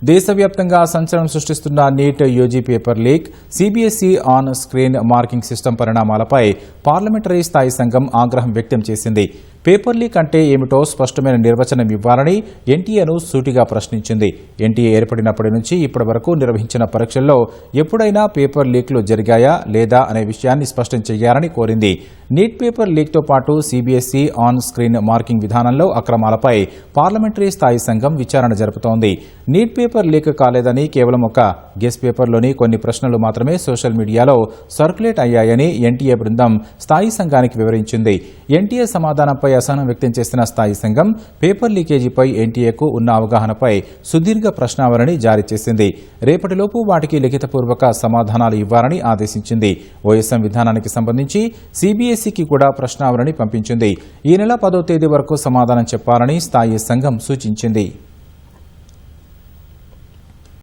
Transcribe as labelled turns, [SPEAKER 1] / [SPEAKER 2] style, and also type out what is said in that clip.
[SPEAKER 1] దేశవ్యాప్తంగా సంచలనం సృష్టిస్తున్న NEET UG paper leak, CBSE on screen marking system పరిణామాలపై పార్లమెంటరీ స్థాయి సంఘం ఆగ్రహం వ్యక్తం చేసింది. పేపర్ లీక్ అంటే ఏమిటో స్పష్టమైన నిర్వచనం ఇవ్వాలని ఎన్టీఏను సూటిగా ప్రశ్నించింది. ఎన్టీఏ ఏర్పడినప్పటి నుంచి ఇప్పటి వరకు నిర్వహించిన పరీక్షల్లో ఎప్పుడైనా పేపర్ లీక్లు జరిగాయా లేదా అనే విషయాన్ని స్పష్టం చేయాలని కోరింది. నీట్ పేపర్ లీక్తో పాటు సీబీఎస్ఈ ఆన్ స్క్రీన్ మార్కింగ్ విధానంలో అక్రమాలపై పార్లమెంటరీ స్థాయి సంఘం విచారణ జరుపుతోంది. నీట్ పేపర్ లీక్ కాలేదని, కేవలం ఒక గెస్ పేపర్లోని కొన్ని ప్రశ్నలు మాత్రమే సోషల్ మీడియాలో సర్క్యులేట్ అయ్యాయని ఎన్టీఏ బృందం స్థాయి సంఘానికి వివరించింది. ఎన్టీఏ సమాధానంపై అసహనం వ్యక్తం చేసిన స్థాయి సంఘం పేపర్ లీకేజీపై ఎన్టీఏకు ఉన్న అవగాహనపై సుదీర్ఘ ప్రశ్నావళిని జారీ చేసింది. రేపటిలోపు వాటికి లిఖితపూర్వక సమాధానాలు ఇవ్వాలని ఆదేశించింది. ఓఎస్ఎం విధానానికి సంబంధించి సీబీఎస్ఈకి కూడా ప్రశ్నావళిని పంపించింది. ఈ నెల 10వ తేదీ వరకు సమాధానం చెప్పాలని స్థాయి సంఘం సూచించింది.